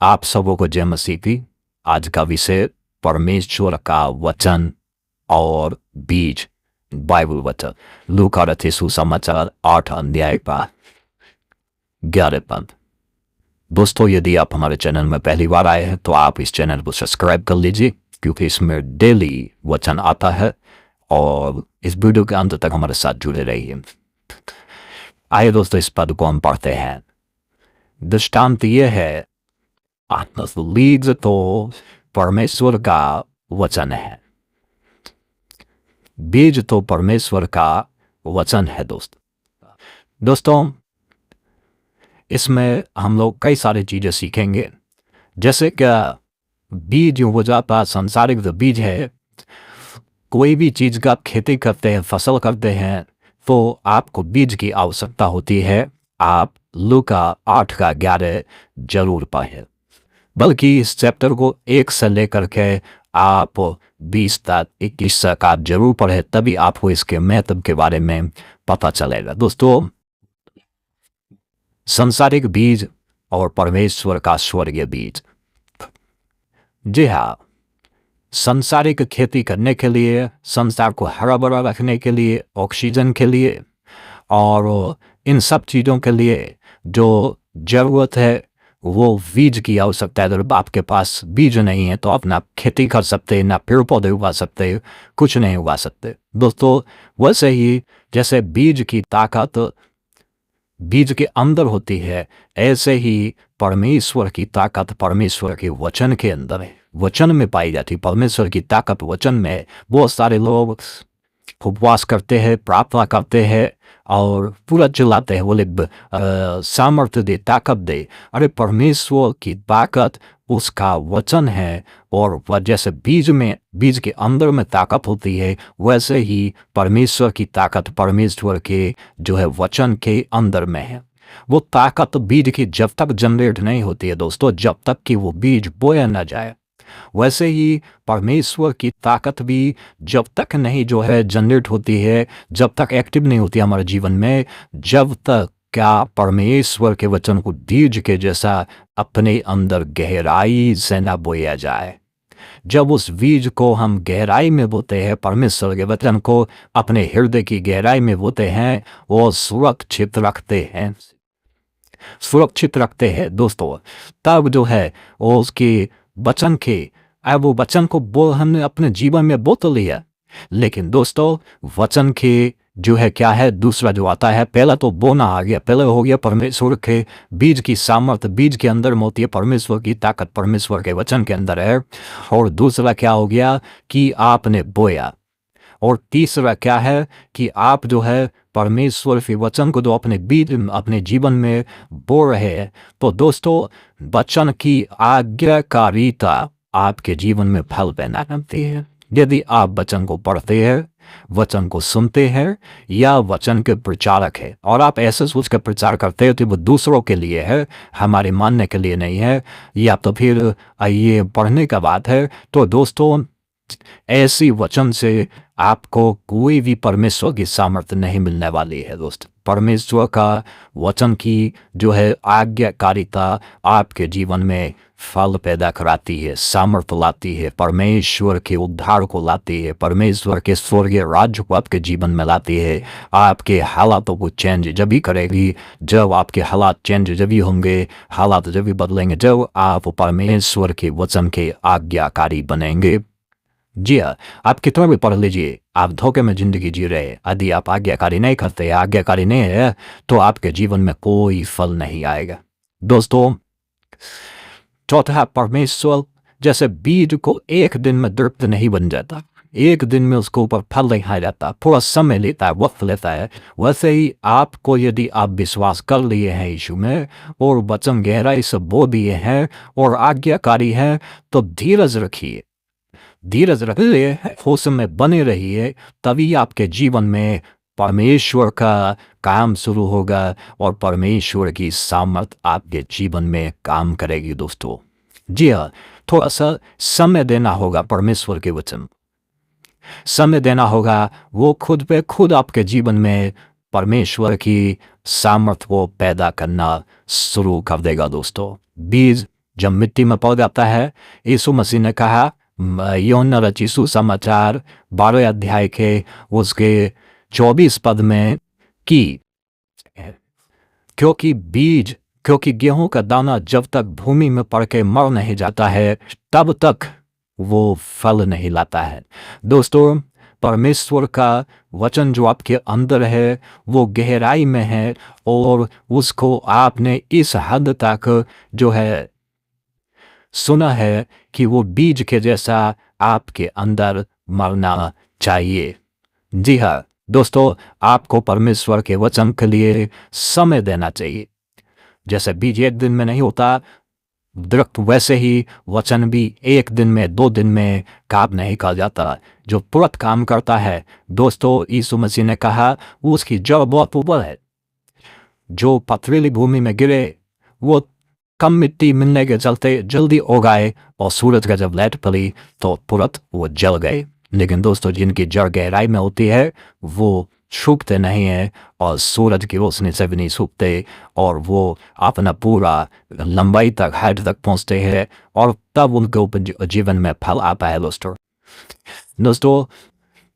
आप सबों को जय मसीह की। आज का विषय परमेश्वर का वचन और बीज, बाइबल वचन। लूका रचित सुसमाचार 8 अध्याय का 11 पद। दोस्तों, यदि आप हमारे चैनल में पहली बार आए हैं तो आप इस चैनल को सब्सक्राइब कर लीजिए, क्योंकि इसमें डेली वचन आता है और इस वीडियो के अंत तक हमारे साथ जुड़े रहिए। आइए दोस्तों, इस पद को हम पढ़ते हैं। दृष्टांत यह है, बीज तो परमेश्वर का वचन है। बीज तो परमेश्वर का वचन है। दोस्तों, इसमें हम लोग कई सारी चीजें सीखेंगे। जैसे कि बीज हो जाता संसारिक जो बीज है, कोई भी चीज का खेती करते हैं, फसल करते हैं, तो आपको बीज की आवश्यकता होती है। आप लूका 8 का 11 जरूर पढ़ें, बल्कि इस चैप्टर को 1 से लेकर के आप 20 तक 21 तक आप जरूर पढ़े, तभी आपको इसके महत्व के बारे में पता चलेगा। दोस्तों, संसारिक बीज और परमेश्वर का स्वर्गीय बीज। जी हाँ, संसारिक खेती करने के लिए, संसार को हरा भरा रखने के लिए, ऑक्सीजन के लिए और इन सब चीज़ों के लिए जो जरूरत है वो बीज की आवश्यकता है। अगर आपके पास बीज नहीं है तो आप ना खेती कर सकते, ना पेड़ पौधे उगा सकते, कुछ नहीं उगा सकते। दोस्तों, वैसे ही जैसे बीज की ताकत बीज के अंदर होती है, ऐसे ही परमेश्वर की ताकत परमेश्वर के वचन के अंदर है, वचन में पाई जाती। परमेश्वर की ताकत वचन में। बहुत सारे लोग उपवास करते हैं, प्रार्थना करते हैं और पूरा चिल्लाते हैं, बोले सामर्थ्य दे, ताकत दे। अरे, परमेश्वर की ताकत उसका वचन है, और वह जैसे बीज के अंदर में ताकत होती है, वैसे ही परमेश्वर की ताकत परमेश्वर के जो है वचन के अंदर में है। वो ताकत बीज की जब तक जनरेट नहीं होती है दोस्तों, जब तक कि वो बीज बोया न जाए, वैसे ही परमेश्वर की ताकत भी जब तक नहीं जो है जनरेट होती है, जब तक एक्टिव नहीं होती हमारे जीवन में, जब तक क्या परमेश्वर के वचन को बीज के जैसा अपने अंदर गहराई से न बोया जाए। जब उस बीज को हम गहराई में बोते हैं, परमेश्वर के वचन को अपने हृदय की गहराई में बोते हैं, वो सुरक्षित रखते हैं दोस्तों। तब जो है वो उसकी वचन के वो वचन को हमने अपने जीवन में बो तो लिया, लेकिन दोस्तों वचन के जो है क्या है, दूसरा जो आता है, पहला तो बोना आ गया, पहले हो गया परमेश्वर के बीज की सामर्थ्य, बीज के अंदर होती है परमेश्वर की ताकत, परमेश्वर के वचन के अंदर है। और दूसरा क्या हो गया कि आपने बोया। और तीसरा क्या है कि आप जो है परमेश्वर के वचन को जो अपने बीज अपने जीवन में बो रहे हैं। तो दोस्तों, वचन की आज्ञाकारिता आपके जीवन में फल पैदा करती है। यदि आप वचन को पढ़ते हैं, वचन को सुनते हैं, या वचन के प्रचारक है और आप ऐसे सोच कर प्रचार करते हो तो वो दूसरों के लिए है, हमारे मानने के लिए नहीं है, या तो फिर ये पढ़ने का बात है, तो दोस्तों ऐसी वचन से आपको कोई भी परमेश्वर की सामर्थ्य नहीं मिलने वाली है। दोस्त, परमेश्वर का वचन की जो है आज्ञाकारिता आपके जीवन में फल पैदा कराती है, सामर्थ्य लाती है, परमेश्वर के उद्धार को लाती है, परमेश्वर के स्वर्गीय राज्य को आपके जीवन में लाती है। आपके हालातों को चेंज जब भी करेगी, जब आपके हालात चेंज जब भी होंगे, हालात जब भी बदलेंगे, जब आप परमेश्वर के वचन के आज्ञाकारी बनेंगे। जी हाँ, आप कितना भी पढ़ लीजिए, आप धोखे में जिंदगी जी रहे, यदि आप आज्ञाकारी नहीं करते, आज्ञाकारी नहीं है, तो आपके जीवन में कोई फल नहीं आएगा। दोस्तों, चौथा, परमेश्वर जैसे बीज को एक दिन में दृप्त नहीं बन जाता, एक दिन में उसको ऊपर फल नहीं आ जाता, थोड़ा समय लेता है, वक्त लेता है। वैसे ही आपको यदि आप विश्वास कर लिए हैं यीशु में और वचन गहराई से बो दिए हैं और आज्ञाकारी है, तो धीरज रखिए, धीरज रखिए, होश में बने रहिए, तभी आपके जीवन में परमेश्वर का काम शुरू होगा और परमेश्वर की सामर्थ आपके जीवन में काम करेगी। दोस्तों, जी हाँ, थोड़ा सा समय देना होगा परमेश्वर के वचन, समय देना होगा, वो खुद पे खुद आपके जीवन में परमेश्वर की सामर्थ को पैदा करना शुरू कर देगा। दोस्तों, बीज जब मिट्टी में पड़ जाता है, यीशु मसीह ने कहा यूहन्ना रचित सुसमाचार 12 अध्याय के उसके 24 पद में कि क्योंकि गेहूं का दाना जब तक भूमि में पड़ के मर नहीं जाता है तब तक वो फल नहीं लाता है। दोस्तों, परमेश्वर का वचन जो आपके अंदर है वो गहराई में है और उसको आपने इस हद तक जो है सुना है कि वो बीज के जैसा आपके अंदर मरना चाहिए। जी हाँ दोस्तों, आपको परमेश्वर के वचन के लिए समय देना चाहिए। जैसे बीज एक दिन में नहीं होता, दरख्त वैसे ही वचन भी एक दिन में 2 दिन में काम नहीं कर जाता। जो तुरंत काम करता है दोस्तों, यीशु मसीह ने कहा उसकी जड़ बहुत ऊपर है। जो पथरीली भूमि में गिरे वो कम मिट्टी मिलने के चलते जल्दी उगाए और सूरज का जब लाइट पड़ी तो तुरंत वो जल गए। लेकिन दोस्तों, जिनकी जड़ गहराई में होती है वो सूखते नहीं है और सूरज की रोशनी से भी नहीं सूखते और वो अपना पूरा लंबाई तक हाइट तक पहुंचते हैं और तब उनके ऊपर जीवन में फल आता है। दोस्तों,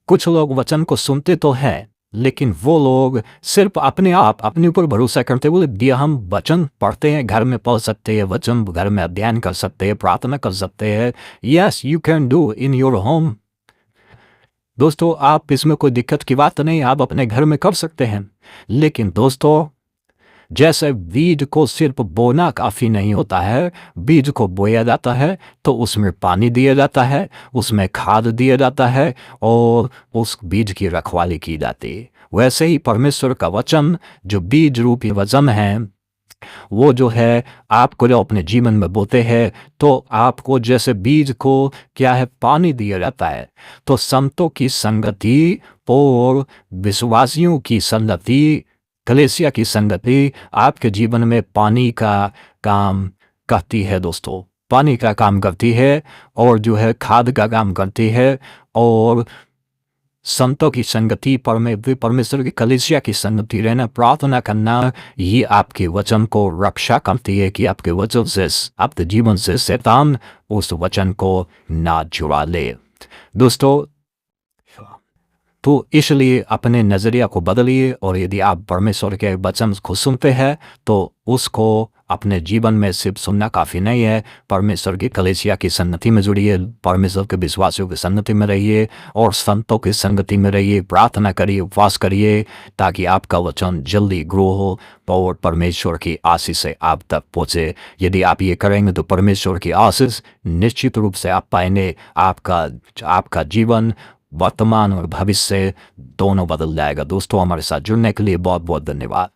कुछ लोग वचन को सुनते तो हैं लेकिन वो लोग सिर्फ अपने ऊपर भरोसा करते बोले दिया हम वचन पढ़ते हैं, घर में पढ़ सकते हैं, वचन घर में अध्ययन कर सकते हैं, प्रार्थना कर सकते हैं। Yes, you can do in your home. दोस्तों, आप इसमें कोई दिक्कत की बात नहीं, आप अपने घर में कर सकते हैं। लेकिन दोस्तों, जैसे बीज को सिर्फ बोना काफ़ी नहीं होता है, बीज को बोया जाता है तो उसमें पानी दिया जाता है, उसमें खाद दिया जाता है और उस बीज की रखवाली की जाती है। वैसे ही परमेश्वर का वचन जो बीज रूपी वचन है वो जो है आपको जो अपने जीवन में बोते हैं तो आपको जैसे बीज को क्या है पानी दिया जाता है, तो संतों की संगति और विश्वासियों की संगति, कलीसिया की संगति आपके जीवन में पानी का काम करती है। दोस्तों, पानी का काम करती है और जो है खाद का काम करती है और संतों की संगति परमेश्वर की कलीसिया की संगति रहना, प्रार्थना करना, ये आपके वचन को रक्षा करती है कि आपके वचन से आपके जीवन से शैतान उस वचन को ना चुरा ले। दोस्तों, तो इसलिए अपने नज़रिया को बदलिए और यदि आप परमेश्वर के वचन को सुनते हैं तो उसको अपने जीवन में सिर्फ सुनना काफ़ी नहीं है, परमेश्वर की कलीसिया की संगति में जुड़िए, परमेश्वर के विश्वासियों की संगति में रहिए और संतों की संगति में रहिए, प्रार्थना करिए, उपवास करिए ताकि आपका वचन जल्दी ग्रो हो और परमेश्वर की आशीष से आप तक पहुँचे। यदि आप ये करेंगे तो परमेश्वर की आशीष निश्चित रूप से आप पाएंगे। आपका जीवन वर्तमान और भविष्य दोनों बदल जाएगा। दोस्तों, हमारे साथ जुड़ने के लिए बहुत बहुत धन्यवाद।